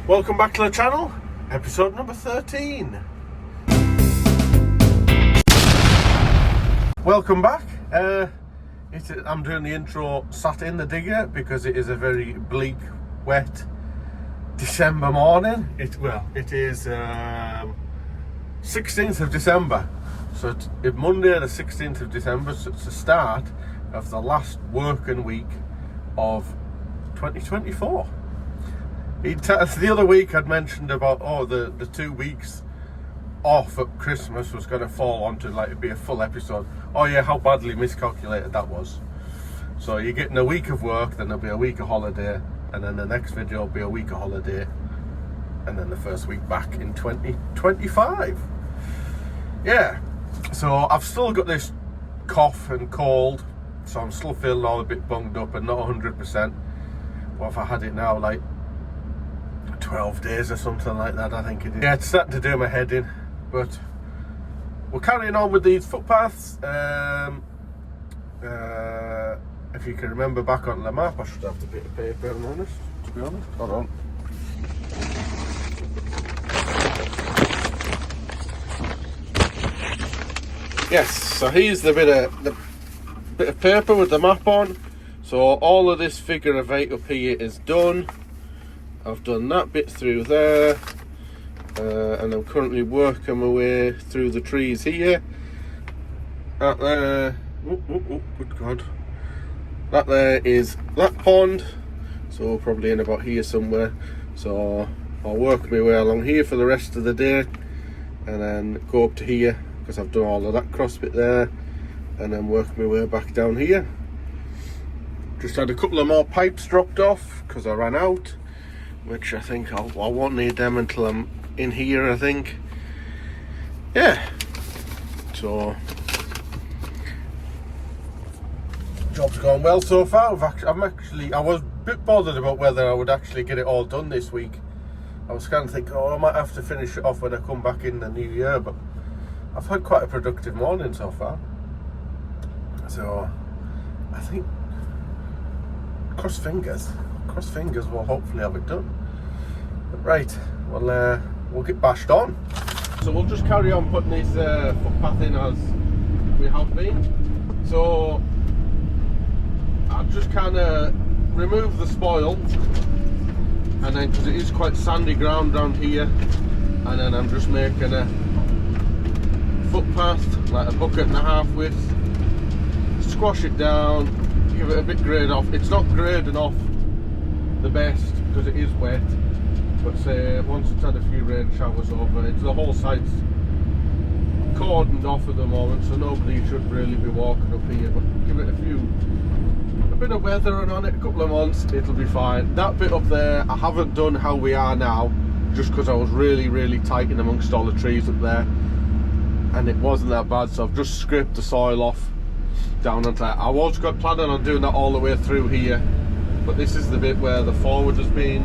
Welcome back to the channel, episode number 13. Welcome back. I'm doing the intro sat in the digger because it is a very bleak, wet December morning. It is 16th of December. So it's Monday the 16th of December, so it's the start of the last working week of 2024. The other week I'd mentioned about the 2 weeks off at Christmas was going to fall onto be a full episode. Oh yeah, how badly miscalculated that was. So you're getting a week of work, then there'll be a week of holiday, and then the next video will be a week of holiday, and then the first week back in 2025. Yeah, so I've still got this cough and cold, so I'm still feeling all a bit bunged up and not 100%. What if I had it now, 12 days or something like that, I think it is. Yeah, it's starting to do my head in, but we're carrying on with these footpaths. If you can remember back on the map, I should have the bit of paper on this, to be honest. Hold on. Yes, so here's the bit of paper with the map on. So all of this figure of 8 up here is done. I've done that bit through there, and I'm currently working my way through the trees here. That there, good God. That there is that pond, so probably in about here somewhere. So I'll work my way along here for the rest of the day, and then go up to here, because I've done all of that cross bit there, and then work my way back down here. Just had a couple of more pipes dropped off, because I ran out. Which I think I won't need them until I'm in here, I think. Yeah. So job's gone well so far. I was a bit bothered about whether I would actually get it all done this week. I was kind of thinking, I might have to finish it off when I come back in the new year, but I've had quite a productive morning so far. So I think cross fingers we'll hopefully have it done. But right, we'll get bashed on. So we'll just carry on putting this footpath in as we have been. So I'll just kind of remove the spoil, and then, because it is quite sandy ground down here, and then I'm just making a footpath, like a bucket and a half width. Squash it down, give it a bit grade off. It's not grading off the best because it is wet, but say once it's had a few rain showers over, the whole site's cordoned off at the moment, so nobody should really be walking up here. But give it a bit of weathering on it, a couple of months, it'll be fine. That bit up there, I haven't done how we are now, just because I was really tight in amongst all the trees up there, and it wasn't that bad. So I've just scraped the soil off down onto that. I was planning on doing that all the way through here, but this is the bit where the forward has been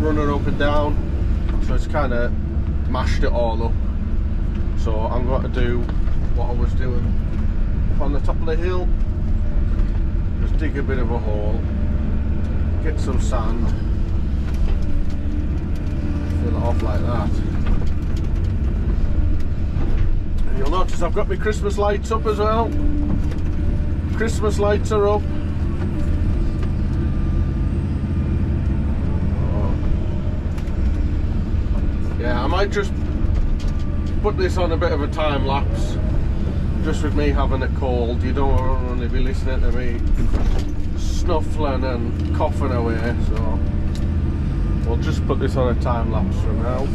running up and down, so it's kind of mashed it all up. So I'm going to do what I was doing up on the top of the hill, just dig a bit of a hole, get some sand, fill it off like that. And you'll notice I've got my Christmas lights up as well. Christmas lights are up. Yeah, I might just put this on a bit of a time lapse, just with me having a cold. You don't want to be listening to me snuffling and coughing away, so we'll just put this on a time lapse for now.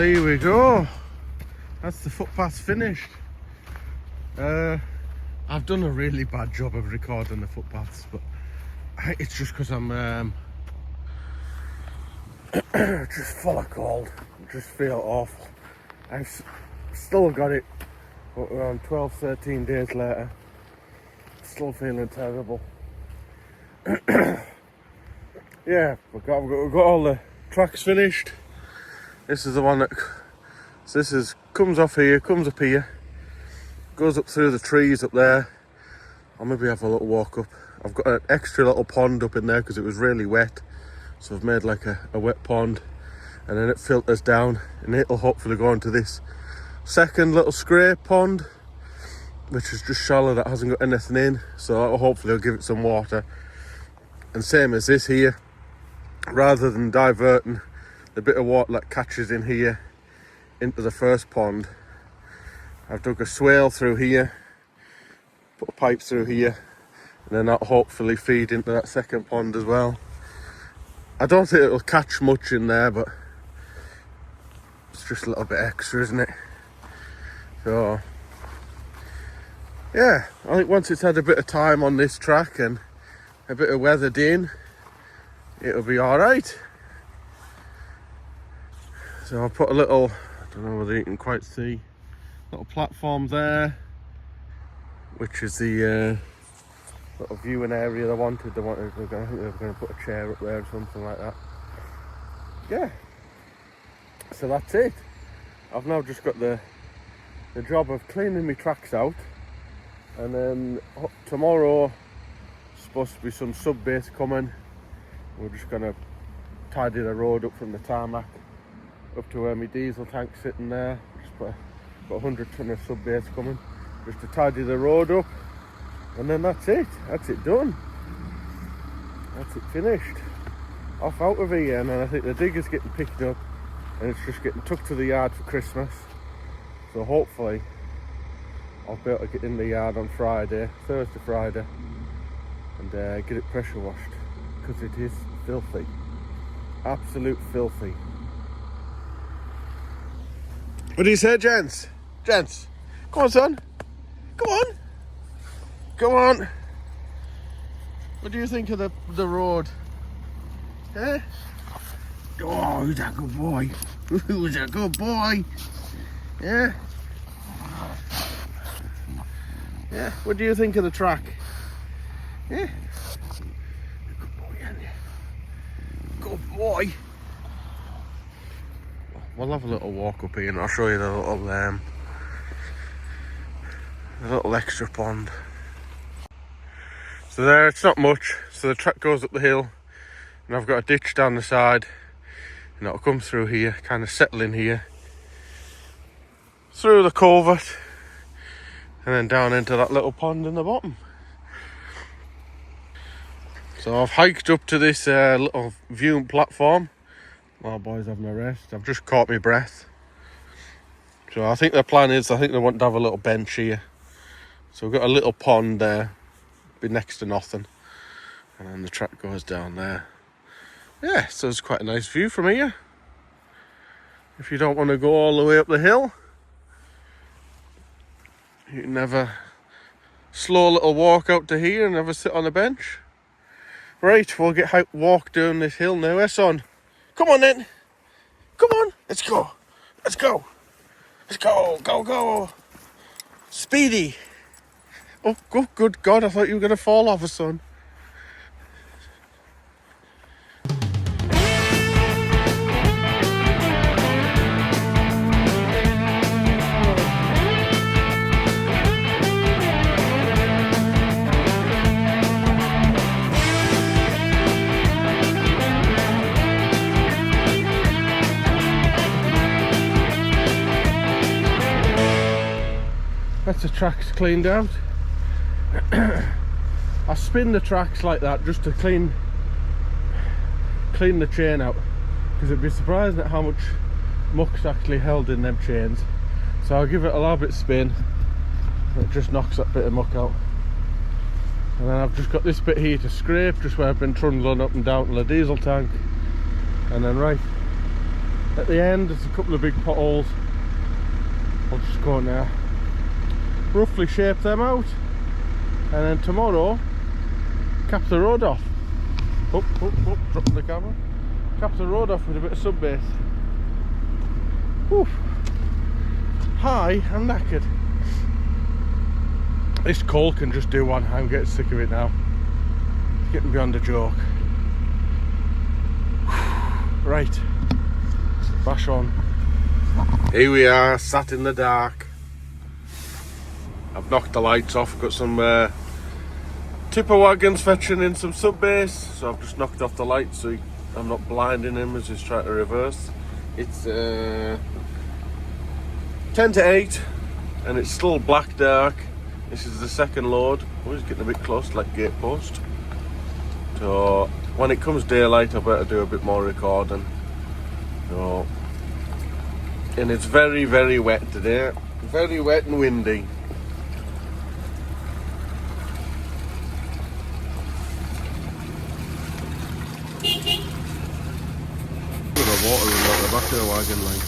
there we go. That's the footpath finished. I've done a really bad job of recording the footpaths, but it's just because I'm just full of cold. I just feel awful. I've still got it around 12-13 days later. Still feeling terrible. Yeah, we've got all the tracks finished. This is the one that, so this is, comes off here, comes up here, goes up through the trees up there. I'll maybe have a little walk up. I've got an extra little pond up in there because it was really wet. So I've made like a wet pond, and then it filters down, and it'll hopefully go into this second little scrape pond, which is just shallow, that hasn't got anything in. So that'll hopefully give it some water. And same as this here, rather than diverting the bit of water that catches in here into the first pond, I've dug a swale through here, put a pipe through here, and then that'll hopefully feed into that second pond as well. I don't think it'll catch much in there, but it's just a little bit extra, isn't it? So yeah, I think once it's had a bit of time on this track and a bit of weathered in, it'll be alright. So I'll put a little, I don't know whether you can quite see, little platform there, which is the little viewing area they wanted. I think they were going to put a chair up there or something like that. Yeah, so that's it. I've now just got the job of cleaning my tracks out, and then tomorrow supposed to be some sub base coming. We're just going to tidy the road up from the tarmac up to where my diesel tank's sitting there. Just put 100 ton of sub base coming just to tidy the road up, and then that's it done, that's it finished, off out of here. And then I think the digger's getting picked up and it's just getting took to the yard for Christmas. So hopefully I'll be able to get in the yard on Friday, Thursday, Friday, and get it pressure washed, because it is filthy, absolute filthy. What do you say, gents? Gents, come on, son, come on, come on. What do you think of the road? Eh? Oh, who's a good boy? Who's a good boy? Yeah. Yeah. What do you think of the track? Yeah. Good boy, aren't you? Good boy. We'll have a little walk up here, and I'll show you the little extra pond. So there, it's not much. So the track goes up the hill, and I've got a ditch down the side, and it'll come through here, kind of settle in here, through the culvert, and then down into that little pond in the bottom. So I've hiked up to this little viewing platform while boys having a rest. I've just caught my breath. So I think the plan is, I think they want to have a little bench here. So we've got a little pond there, be next to nothing, and then the track goes down there. Yeah, so it's quite a nice view from here. If you don't want to go all the way up the hill, you can have a slow little walk out to here and have a sit on a bench. Right, we'll walk down this hill now, eh, son? Come on then. Come on, let's go. Let's go. Let's go, go. Speedy. Oh, good God, I thought you were going to fall off, son. That's the tracks cleaned out. I spin the tracks like that just to clean the chain out, because it'd be surprising at how much muck's actually held in them chains. So I'll give it a little bit of spin, and it just knocks that bit of muck out. And then I've just got this bit here to scrape, just where I've been trundling up and down to the diesel tank. And then right, At the end there's a couple of big potholes. I'll just go in there, roughly shape them out, and then tomorrow cap the road off. Dropping the camera. Cap the road off with a bit of sub base. Whew. Hi, I'm knackered. This cold can just do one. I'm getting sick of it now. It's getting beyond a joke. Right, bash on. Here we are, sat in the dark. I've knocked the lights off, got some tipper wagons fetching in some sub base, so I've just knocked off the lights so I'm not blinding him as he's trying to reverse. It's 10 to 8 and it's still black dark. This is the second load. Oh, he's getting a bit close to that gate post. So when it comes daylight I better do a bit more recording. So, and it's very, very wet today. Very wet and windy. Look at the water running out the back of the wagon line.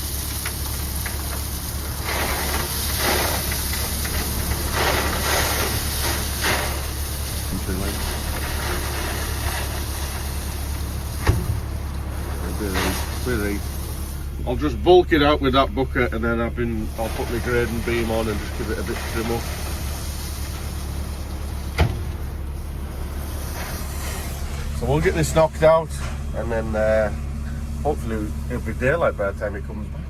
Right. I'll just bulk it out with that bucket, and then I'll put my grading beam on and just give it a bit trim up. So we'll get this knocked out, and then hopefully it'll be daylight by the time he comes back.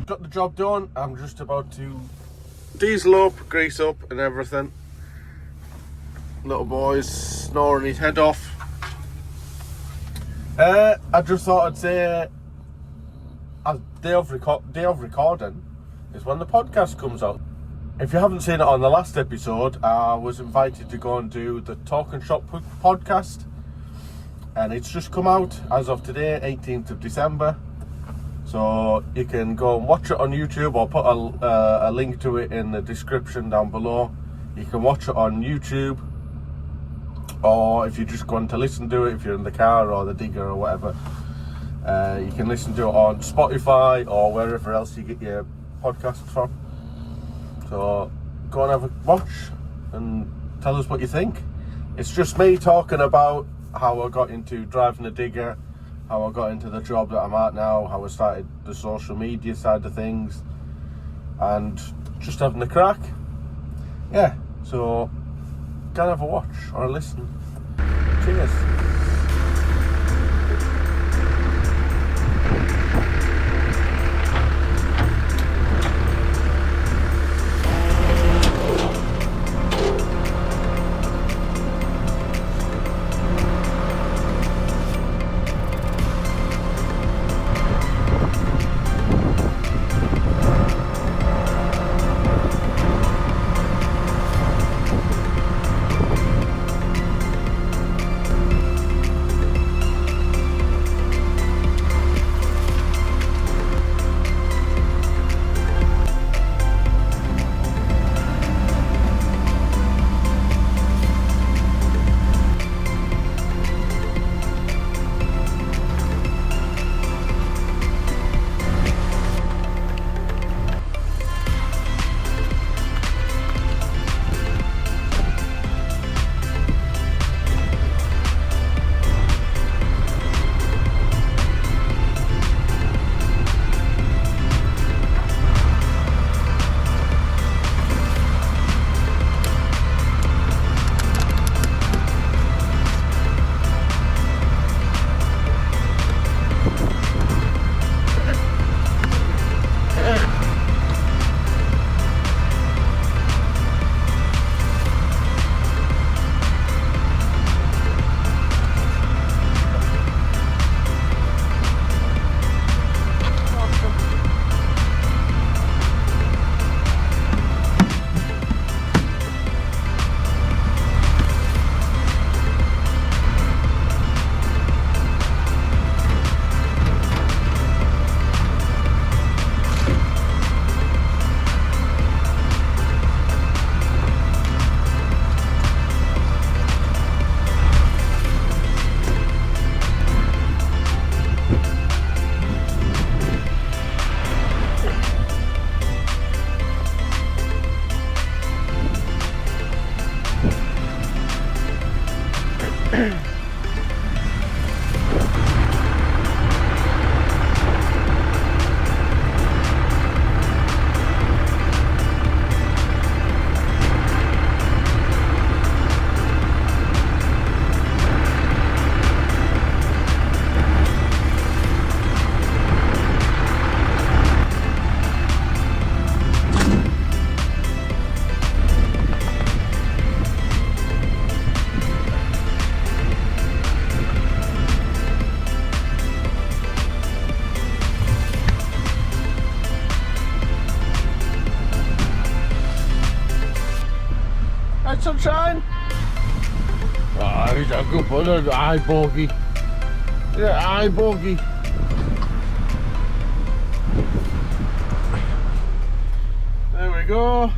Got the job done. I'm just about to diesel up, grease up and everything. Little boy's snoring his head off. I just thought I'd say a day of recording is when the podcast comes out. If you haven't seen it on the last episode, I was invited to go and do the Talkin Shop Podcast, and it's just come out as of today, 18th of December. So you can go and watch it on YouTube. I'll put a link to it in the description down below. You can watch it on YouTube, or if you just want to listen to it, if you're in the car or the digger or whatever, you can listen to it on Spotify or wherever else you get your podcasts from. So go and have a watch and tell us what you think. It's just me talking about how I got into driving a digger how I got into the job that I'm at now, how I started the social media side of things, and just having a crack. Yeah, so can have a watch or a listen. Cheers. Right, sunshine? Oh, he's a good one, aye bogey. Yeah, aye bogey. There we go.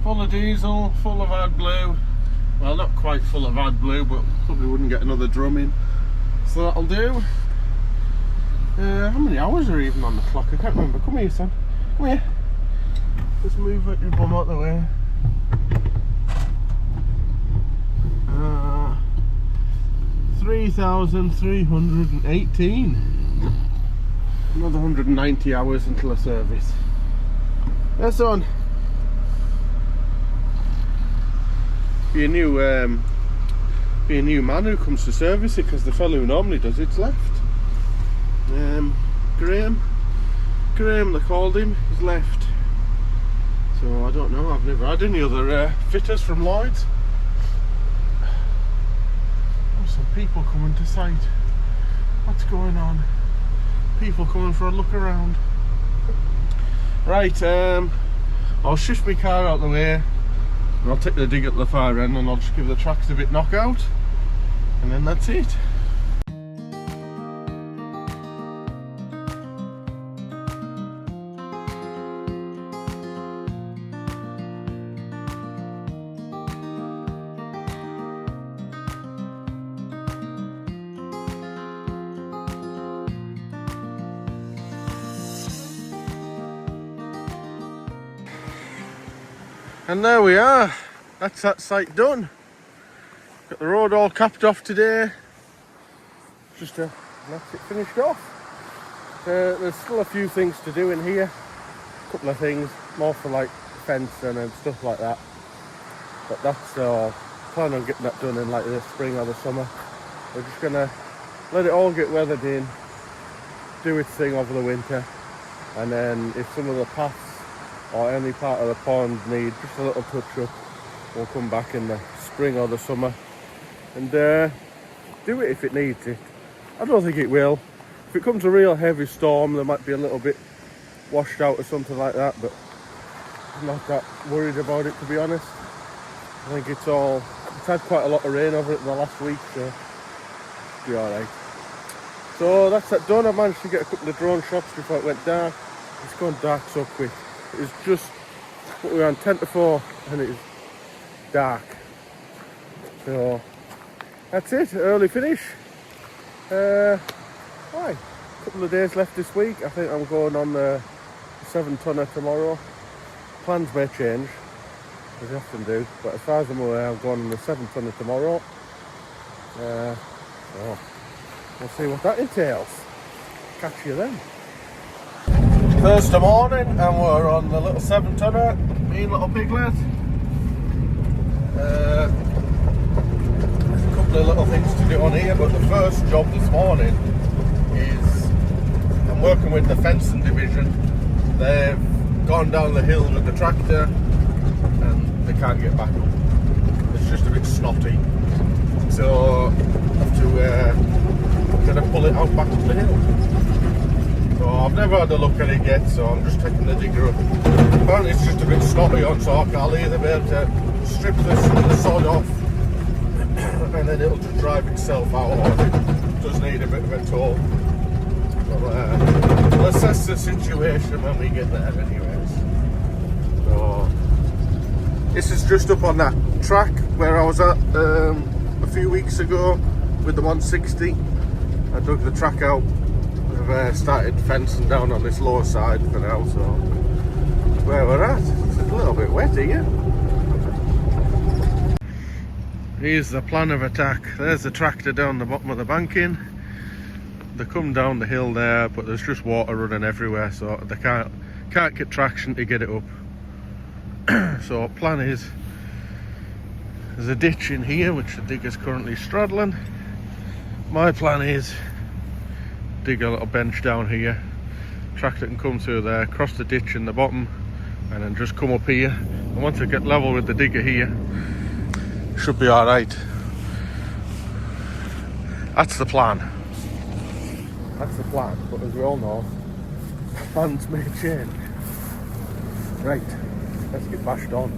Full of diesel, full of AdBlue. Well, not quite full of AdBlue, but probably wouldn't get another drum in. So that'll do. How many hours are even on the clock? I can't remember. Come here, son. Come here. Just move your bum out the way. 3,318. Another 190 hours until a service. There, son. Be a new man who comes to service it, because the fellow who normally does it's left. Graham they called him, he's left. So I don't know, I've never had any other fitters from Lloyd's. There's some people coming to site. What's going on? People coming for a look around. Right, I'll shift my car out the way and I'll take the dig at the far end and I'll just give the tracks a bit knockout, and then that's it. And there we are, that's that site done. Got the road all capped off today. Just a And that's it finished off. There's still a few things to do in here. A couple of things, more for like fencing and stuff like that. But that's plan on getting that done in like the spring or the summer. We're just gonna let it all get weathered in, do its thing over the winter, and then if some of the paths or any part of the pond need just a little touch up, we'll come back in the spring or the summer and do it if it needs it. I don't think it will. If it comes a real heavy storm, there might be a little bit washed out or something like that, but I'm not that worried about it, to be honest. I think it's had quite a lot of rain over it in the last week, so it'll be alright. So that's that done. I managed to get a couple of drone shots before it went dark. It's gone dark so quick. It was just what we were on 10 to 4 and it is dark. So that's it, early finish. A couple of days left this week. I think I'm going on the 7-tonner tomorrow. Plans may change, as they often do, but as far as I'm aware, I'm going on the 7-tonner tomorrow. We'll see what that entails. Catch you then. Thursday morning, and we're on the little 7-tonner, me and little piglet. There's a couple of little things to do on here, but the first job this morning is I'm working with the fencing division. They've gone down the hill with the tractor and they can't get back up. It's just a bit snotty, so I have to kind of pull it out back up the hill. So I've never had a look at it yet, so I'm just taking the digger up. Apparently it's just a bit snotty on, so I'll either be able to strip the sod off and then it'll just drive itself out, or it does need a bit of a tow. We'll assess the situation when we get there anyways. So this is just up on that track where I was at a few weeks ago with the 160. I dug the track out. We've started fencing down on this lower side for now, so where we're at. It's a little bit wet here. Here's the plan of attack. There's the tractor down the bottom of the banking. They come down the hill there, but there's just water running everywhere, so they can't get traction to get it up. So plan is, there's a ditch in here which the digger's currently straddling. My plan is dig a little bench down here, tractor can come through there, cross the ditch in the bottom, and then just come up here. And once I get level with the digger here, should be alright. That's the plan. That's the plan, but as we all know, plans may change. Right, let's get bashed on.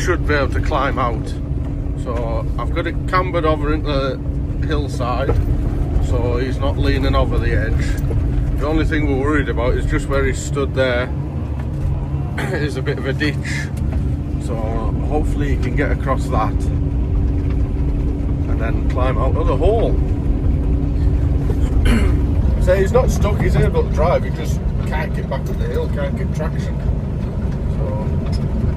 Should be able to climb out, so I've got it cambered over into the hillside so he's not leaning over the edge. The only thing we're worried about is just where he stood there is a bit of a ditch, so hopefully he can get across that and then climb out of the hole. So he's not stuck, he's able to drive, he just can't get back up the hill, can't get traction.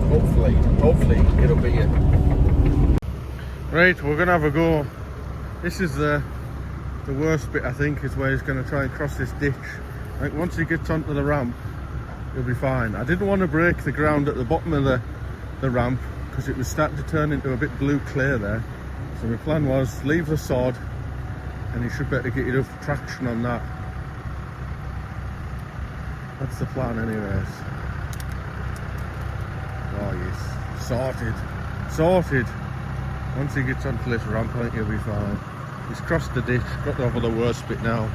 Hopefully it'll be it. Right, we're gonna have a go. This is the worst bit, I think, is where he's gonna try and cross this ditch. Like once he gets onto the ramp, he'll be fine. I didn't want to break the ground at the bottom of the ramp because it was starting to turn into a bit blue clay there. So my plan was leave the sod and he should be able to get enough traction on that. That's the plan anyways. Oh yes, sorted. Once he gets onto this ramp, I think he'll be fine. He's crossed the ditch, got over the worst bit now.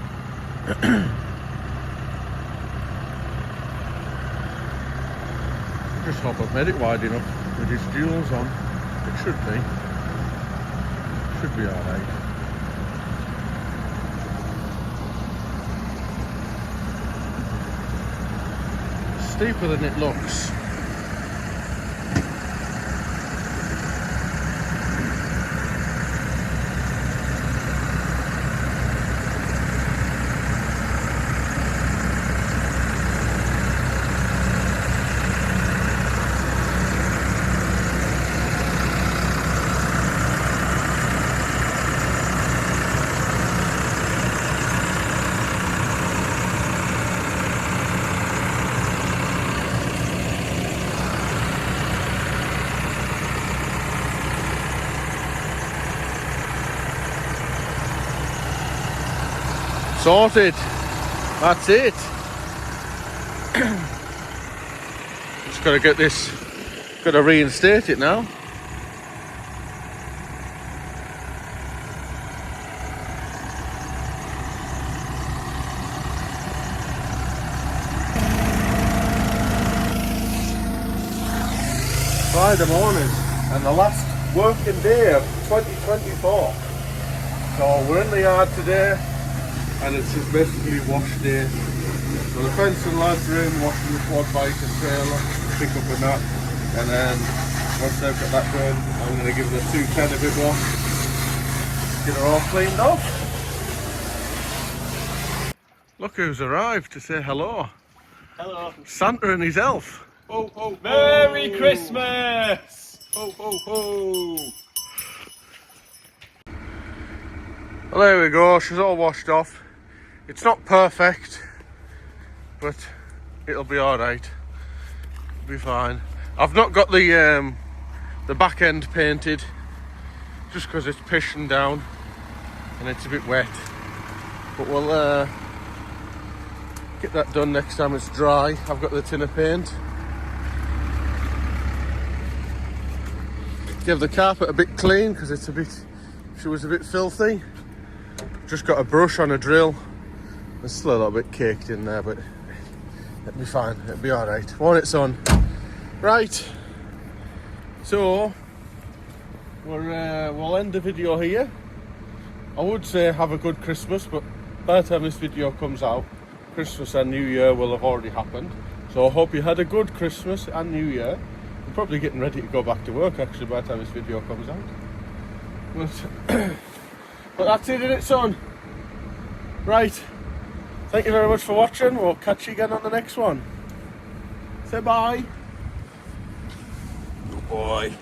Just hope I've made it wide enough with his duals on. It should be. Should be alright. Steeper than it looks. Sorted. That's it. Just got to get this, got to reinstate it now. Friday morning and the last working day of 2024. So we're in the yard today. And it's just basically wash day. So the fence and lads are in washing the quad bike and trailer, pick up and that. And then once they've got that done, I'm going to give the 210 a bit more. Get her all cleaned off. Look who's arrived to say hello. Hello. Santa and his elf. Ho, ho, ho. Merry Christmas! Ho, ho, ho. Well, there we go. She's all washed off. It's not perfect, but it'll be alright. It'll be fine. I've not got the back end painted just because it's pissing down and it's a bit wet. But we'll get that done next time it's dry. I've got the tin of paint. Give the carpet a bit clean because she was a bit filthy. Just got a brush on a drill. There's still a little bit caked in there, but it'll be fine. It'll be alright. Won't it, son? Right. So we'll end the video here. I would say have a good Christmas, but by the time this video comes out, Christmas and New Year will have already happened. So I hope you had a good Christmas and New Year. I'm probably getting ready to go back to work actually by the time this video comes out. But that's it, isn't it, son? Right. Thank you very much for watching. We'll catch you again on the next one. Say bye. Good boy.